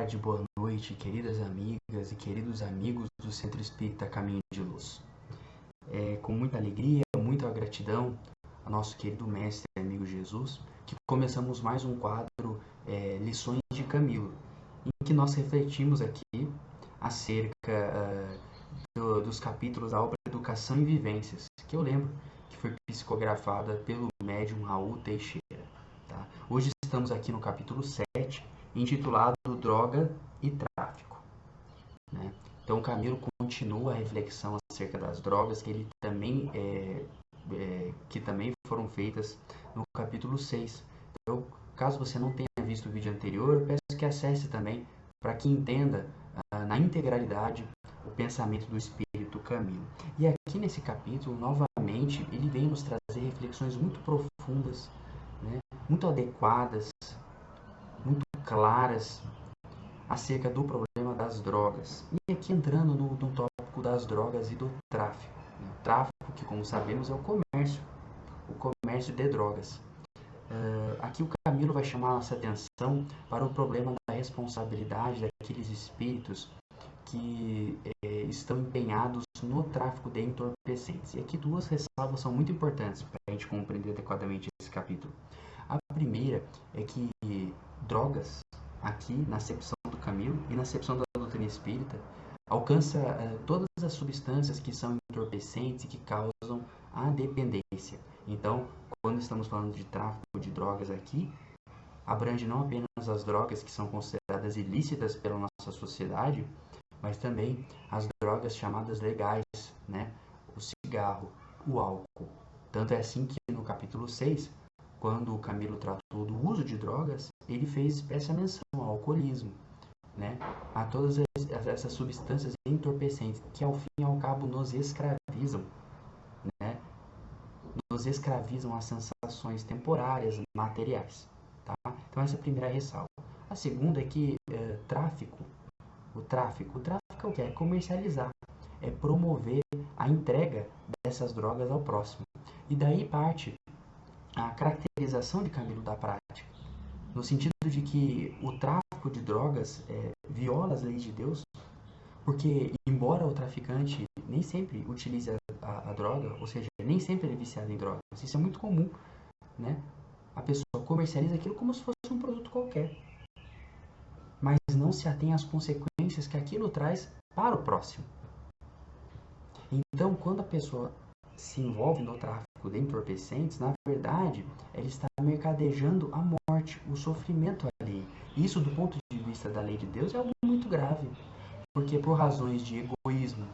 tarde, boa noite, queridas amigas e queridos amigos do Centro Espírita Caminho de Luz. Com muita alegria, muita gratidão ao nosso querido mestre e amigo Jesus, que começamos mais um quadro Lições de Camilo, em que nós refletimos aqui acerca dos capítulos da obra Educação e Vivências, que eu lembro que foi psicografada pelo médium Raul Teixeira. Tá? Hoje estamos aqui no capítulo 7, intitulado Droga e Tráfico. Né? Então, Camilo continua a reflexão acerca das drogas, que ele também que também foram feitas no capítulo 6. Então, caso você não tenha visto o vídeo anterior, eu peço que acesse também para que entenda na integralidade o pensamento do Espírito Camilo. E aqui nesse capítulo, novamente, ele vem nos trazer reflexões muito profundas, né? Muito adequadas, muito claras acerca do problema das drogas. E aqui entrando no tópico das drogas e do tráfico. O tráfico, que como sabemos, é o comércio de drogas. Aqui o Camilo vai chamar a nossa atenção para o problema da responsabilidade daqueles espíritos que estão empenhados no tráfico de entorpecentes. E aqui duas ressalvas são muito importantes para a gente compreender adequadamente esse capítulo. A primeira é que drogas, aqui na acepção do Camilo e na acepção da doutrina espírita, alcança todas as substâncias que são entorpecentes e que causam a dependência. Então, quando estamos falando de tráfico de drogas aqui, abrange não apenas as drogas que são consideradas ilícitas pela nossa sociedade, mas também as drogas chamadas legais, né? O cigarro, o álcool. Tanto é assim que no capítulo 6, quando o Camilo tratou do uso de drogas, ele fez espécie menção ao alcoolismo, né? A todas essas substâncias entorpecentes que ao fim e ao cabo nos escravizam, né? Nos escravizam as sensações temporárias, materiais, tá? Então essa é a primeira ressalva. A segunda é que o tráfico é o que? É comercializar, é promover a entrega dessas drogas ao próximo. E daí parte a caracterização de Camilo da prática, no sentido de que o tráfico de drogas viola as leis de Deus, porque embora o traficante nem sempre utilize a droga, ou seja, nem sempre ele é viciado em drogas, isso é muito comum, né? A pessoa comercializa aquilo como se fosse um produto qualquer, mas não se atém às consequências que aquilo traz para o próximo. Então, quando a pessoa se envolve no tráfico de entorpecentes, na verdade, ela está mercadejando a morte, o sofrimento ali. Isso, do ponto de vista da lei de Deus, é algo muito grave, porque por razões de egoísmo,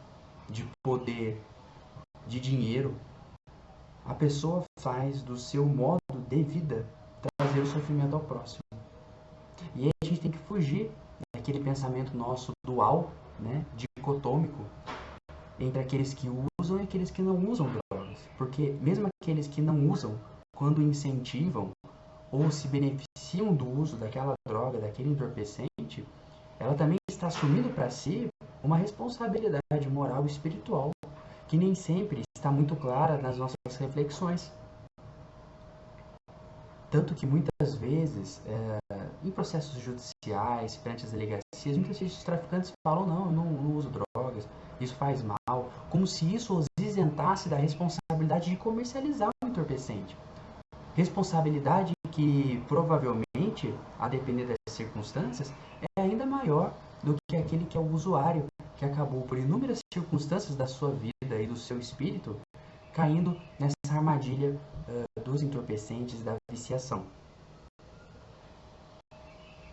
de poder, de dinheiro, a pessoa faz do seu modo de vida trazer o sofrimento ao próximo. E aí a gente tem que fugir daquele pensamento nosso dual, né, dicotômico, entre aqueles que usam e aqueles que não usam drogas. Porque mesmo aqueles que não usam, quando incentivam ou se beneficiam do uso daquela droga, daquele entorpecente, ela também está assumindo para si uma responsabilidade moral e espiritual, que nem sempre está muito clara nas nossas reflexões. Tanto que muitas vezes, em processos judiciais, perante as delegacias, muitas vezes os traficantes falam, não, eu não uso drogas, isso faz mal, como se isso os isentasse da responsabilidade de comercializar o entorpecente. Responsabilidade que provavelmente, a depender das circunstâncias, é ainda maior do que aquele que é o usuário, que acabou por inúmeras circunstâncias da sua vida e do seu espírito, caindo nessa armadilha dos entorpecentes, da viciação.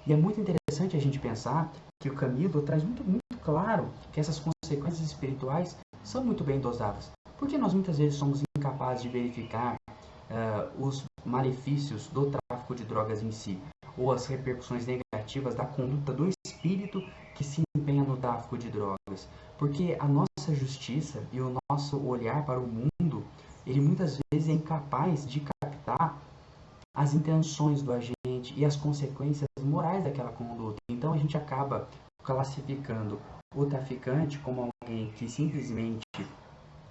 E é muito interessante a gente pensar que o Camilo traz muito claro que essas consequências espirituais são muito bem dosadas. Porque nós muitas vezes somos incapazes de verificar os malefícios do tráfico de drogas em si, ou as repercussões negativas da conduta do espírito que se empenha no tráfico de drogas. Porque a nossa justiça e o nosso olhar para o mundo, ele muitas vezes é incapaz de captar as intenções do agente e as consequências morais daquela conduta. Então a gente acaba classificando o traficante como alguém que simplesmente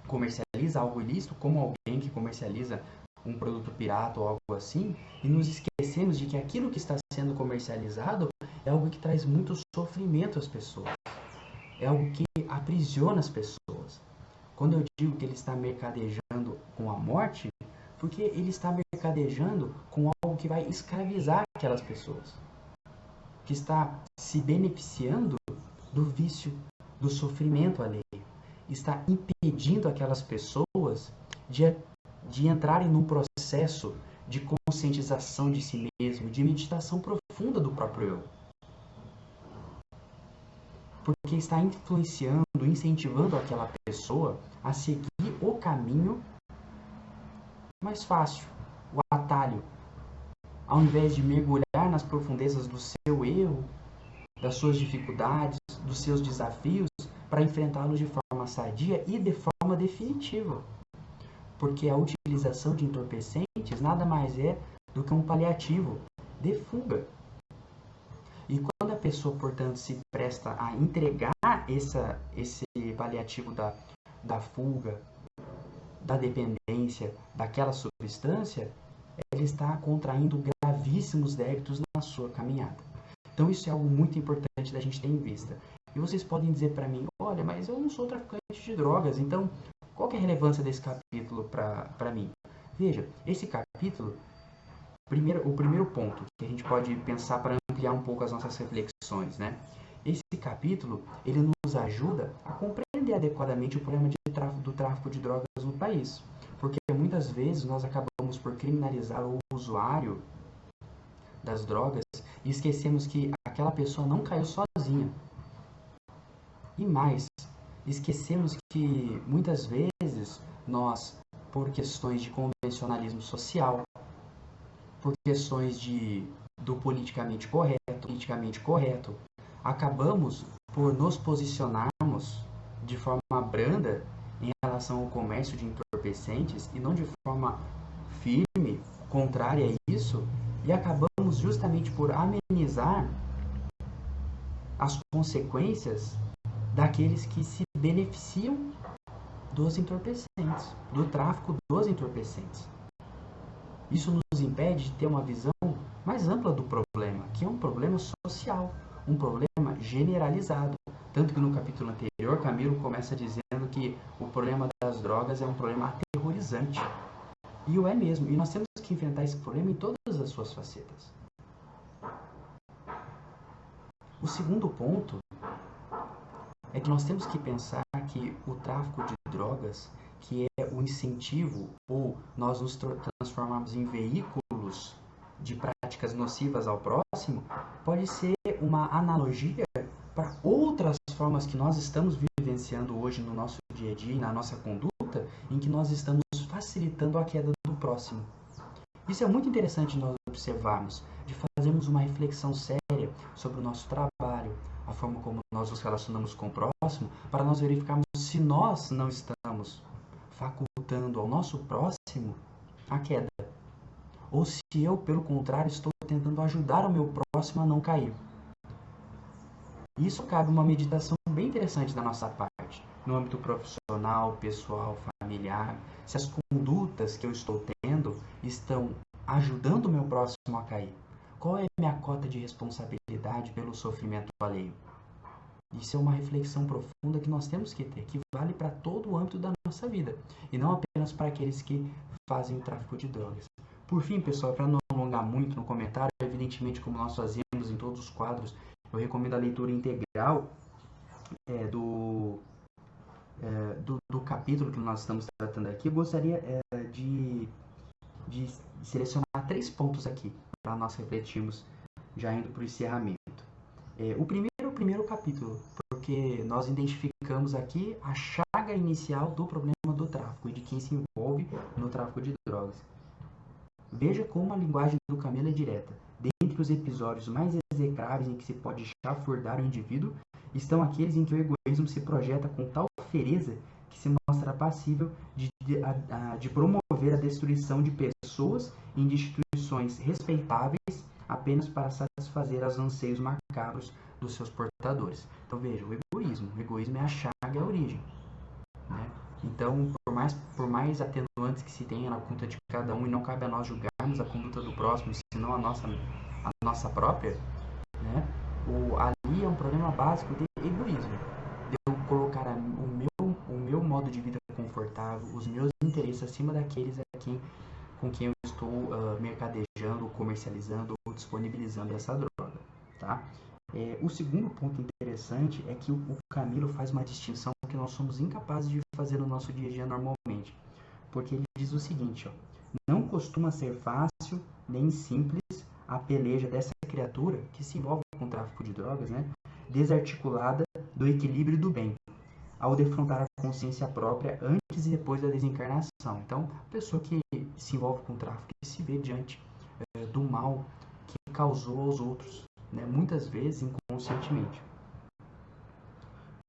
comercializa algo ilícito, como alguém que comercializa um produto pirata ou algo assim, e nos esquecemos de que aquilo que está sendo comercializado é algo que traz muito sofrimento às pessoas, é algo que aprisiona as pessoas. Quando eu digo que ele está mercadejando com a morte, porque ele está mercadejando com algo que vai escravizar aquelas pessoas, que está se beneficiando do vício, do sofrimento alheio, está impedindo aquelas pessoas de entrarem num processo de conscientização de si mesmo, de meditação profunda do próprio eu. Porque está influenciando, incentivando aquela pessoa a seguir o caminho mais fácil, o atalho. Ao invés de mergulhar nas profundezas do seu erro, das suas dificuldades, dos seus desafios, para enfrentá-los de forma sadia e de forma definitiva. Porque a utilização de entorpecentes nada mais é do que um paliativo de fuga. E quando a pessoa, portanto, se presta a entregar esse paliativo da fuga, da dependência daquela substância, ela está contraindo gravíssimos débitos na sua caminhada. Então isso é algo muito importante da gente ter em vista. E vocês podem dizer para mim, olha, mas eu não sou traficante de drogas, então qual que é a relevância desse capítulo para mim? Veja, esse capítulo, o primeiro ponto que a gente pode pensar para ampliar um pouco as nossas reflexões, né? Esse capítulo, ele nos ajuda a compreender adequadamente o problema do tráfico de drogas no país. Porque muitas vezes nós acabamos por criminalizar o usuário das drogas e esquecemos que aquela pessoa não caiu sozinha. E mais, esquecemos que muitas vezes nós, por questões de convencionalismo social, por questões do politicamente correto, acabamos por nos posicionarmos de forma branda em relação ao comércio de entorpecentes e não de forma firme, contrária a isso, e acabamos justamente por amenizar as consequências daqueles que se beneficiam dos entorpecentes, do tráfico dos entorpecentes. Isso nos impede de ter uma visão mais ampla do problema, que é um problema social, um problema generalizado. Tanto que no capítulo anterior, Camilo começa dizendo que o problema das drogas é um problema aterrorizante. E o é mesmo. E nós temos que enfrentar esse problema em todas as suas facetas. O segundo ponto é que nós temos que pensar que o tráfico de drogas, que é o incentivo ou nós nos transformarmos em veículos de práticas nocivas ao próximo, pode ser uma analogia para outras formas que nós estamos vivenciando hoje no nosso dia a dia e na nossa conduta, em que nós estamos facilitando a queda do próximo. Isso é muito interessante nós observarmos, de fazermos uma reflexão séria sobre o nosso trabalho, a forma como nós nos relacionamos com o próximo, para nós verificarmos se nós não estamos facultando ao nosso próximo a queda. Ou se eu, pelo contrário, estou tentando ajudar o meu próximo a não cair. Isso cabe uma meditação bem interessante da nossa parte, no âmbito profissional, pessoal, familiar, se as condutas que eu estou tendo estão ajudando o meu próximo a cair. Qual é a minha cota de responsabilidade pelo sofrimento alheio? Isso é uma reflexão profunda que nós temos que ter, que vale para todo o âmbito da nossa vida, e não apenas para aqueles que fazem o tráfico de drogas. Por fim, pessoal, para não alongar muito no comentário, evidentemente, como nós fazemos em todos os quadros, eu recomendo a leitura integral do capítulo que nós estamos tratando aqui. Eu gostaria de selecionar 3 pontos aqui, para nós refletirmos, já indo para o encerramento. O primeiro capítulo, porque nós identificamos aqui a chaga inicial do problema do tráfico e de quem se envolve no tráfico de drogas. Veja como a linguagem do Camilo é direta. Dentre os episódios mais execráveis em que se pode chafurdar o indivíduo, estão aqueles em que o egoísmo se projeta com tal fereza que se mostra passível de promover a destruição de pessoas e de instituições respeitáveis apenas para satisfazer os anseios macabros dos seus portadores. Então veja, o egoísmo é a chaga, é a origem, né? Então, por mais atenuantes que se tenha na conta de cada um, e não cabe a nós julgarmos a conduta do próximo, senão a nossa própria, né? Ali é um problema básico de egoísmo. De eu colocar o meu modo de vida confortável, os meus interesses acima daqueles com quem eu estou mercadejando, comercializando ou disponibilizando essa droga, tá? O segundo ponto interessante é que o Camilo faz uma distinção que nós somos incapazes de fazer no nosso dia a dia normalmente, porque ele diz o seguinte, ó, não costuma ser fácil nem simples a peleja dessa criatura que se envolve com o tráfico de drogas, né, desarticulada do equilíbrio do bem, ao defrontar a consciência própria antes e depois da desencarnação. Então, a pessoa que se envolve com o tráfico e se vê diante do mal que causou aos outros, né, muitas vezes inconscientemente.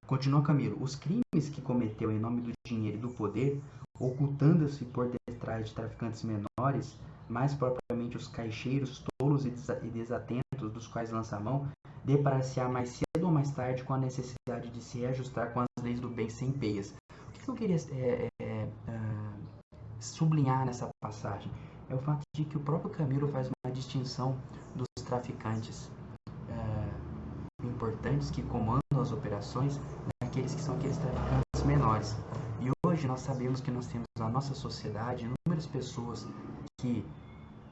Continua Camilo. Os crimes que cometeu em nome do dinheiro e do poder, ocultando-se por detrás de traficantes menores, mais propriamente os caixeiros tolos e desatentos dos quais lança a mão, deparar-se-á mais cedo ou mais tarde com a necessidade de se reajustar com as leis do bem sem peias. O que eu queria sublinhar nessa passagem é o fato de que o próprio Camilo faz uma distinção dos traficantes importantes que comandam as operações daqueles que são aqueles traficantes menores. E hoje nós sabemos que nós temos na nossa sociedade inúmeras pessoas que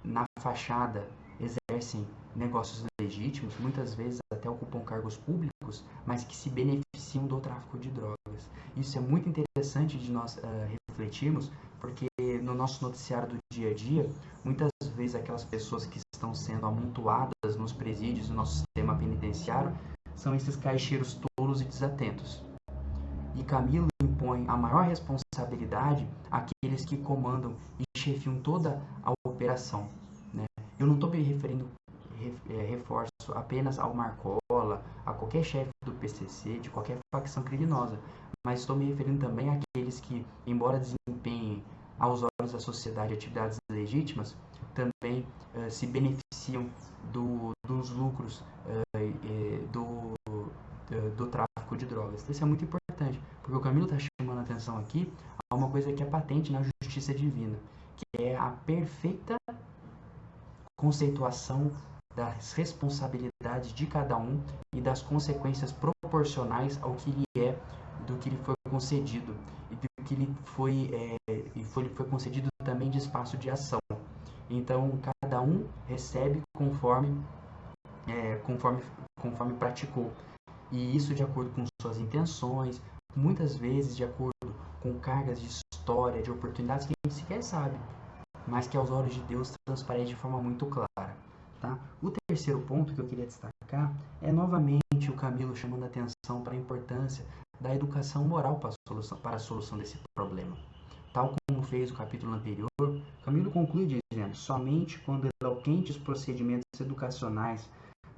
na fachada exercem negócios legítimos, muitas vezes até ocupam cargos públicos, mas que se beneficiam do tráfico de drogas. Isso é muito interessante de nós refletirmos, porque no nosso noticiário do dia a dia, muitas vezes aquelas pessoas que estão sendo amontoadas nos presídios do nosso sistema penitenciário são esses caixeiros tolos e desatentos. E Camilo impõe a maior responsabilidade àqueles que comandam e chefiam toda a operação, né? Eu não estou me referindo, reforço, apenas ao Marcola, a qualquer chefe do PCC, de qualquer facção criminosa, mas estou me referindo também àqueles que, embora desempenhem aos olhos da sociedade atividades legítimas, também se beneficiam dos lucros do tráfico de drogas. Isso é muito importante, porque o Camilo está chamando a atenção aqui a uma coisa que é patente na justiça divina, que é a perfeita conceituação das responsabilidades de cada um e das consequências proporcionais ao que lhe é, do que lhe foi concedido e do que lhe foi concedido também de espaço de ação. Então, cada um recebe conforme praticou. E isso de acordo com suas intenções, muitas vezes de acordo com cargas de história, de oportunidades que a gente sequer sabe, mas que aos olhos de Deus transparece de forma muito clara. Tá? O terceiro ponto que eu queria destacar é novamente o Camilo chamando a atenção para a importância da educação moral para a solução desse problema. Tal como fez o capítulo anterior, Camilo conclui dizendo: somente quando eloquentes procedimentos educacionais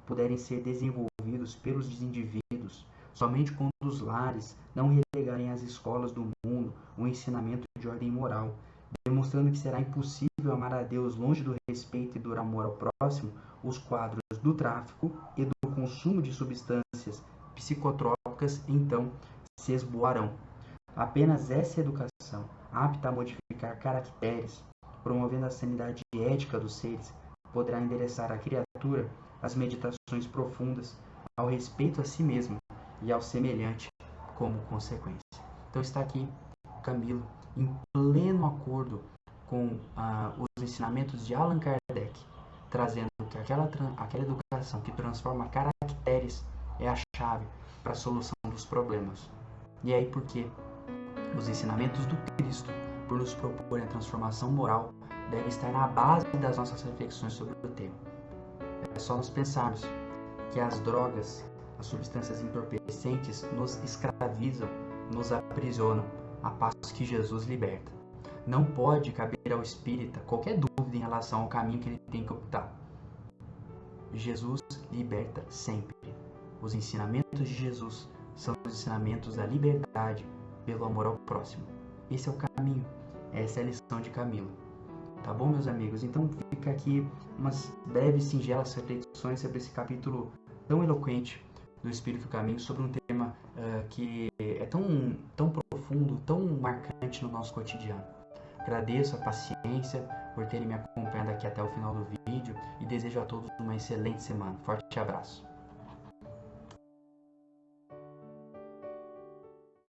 puderem ser desenvolvidos pelos indivíduos, somente quando os lares não relegarem às escolas do mundo o ensinamento de ordem moral, demonstrando que será impossível amar a Deus longe do respeito e do amor ao próximo, os quadros do tráfico e do consumo de substâncias psicotrópicas então se esboarão. Apenas essa educação, apta a modificar caracteres, promovendo a sanidade ética dos seres, poderá endereçar a criatura às meditações profundas, ao respeito a si mesmo e ao semelhante como consequência. Então está aqui Camilo em pleno acordo com os ensinamentos de Allan Kardec, trazendo que aquela educação que transforma caracteres é a chave para a solução dos problemas. E aí porque os ensinamentos do Cristo, por nos propor a transformação moral, devem estar na base das nossas reflexões sobre o tema. É só nós pensarmos que as drogas, as substâncias entorpecentes nos escravizam, nos aprisionam, a passo que Jesus liberta. Não pode caber ao espírita qualquer dúvida em relação ao caminho que ele tem que optar. Jesus liberta sempre. Os ensinamentos de Jesus são os ensinamentos da liberdade pelo amor ao próximo. Esse é o caminho, essa é a lição de Camilo. Tá bom, meus amigos? Então fica aqui umas breves, singelas reflexões sobre esse capítulo tão eloquente do Espírito Caminho, sobre um tema que é tão profundo, tão marcante no nosso cotidiano. Agradeço a paciência por terem me acompanhado aqui até o final do vídeo e desejo a todos uma excelente semana. Forte abraço!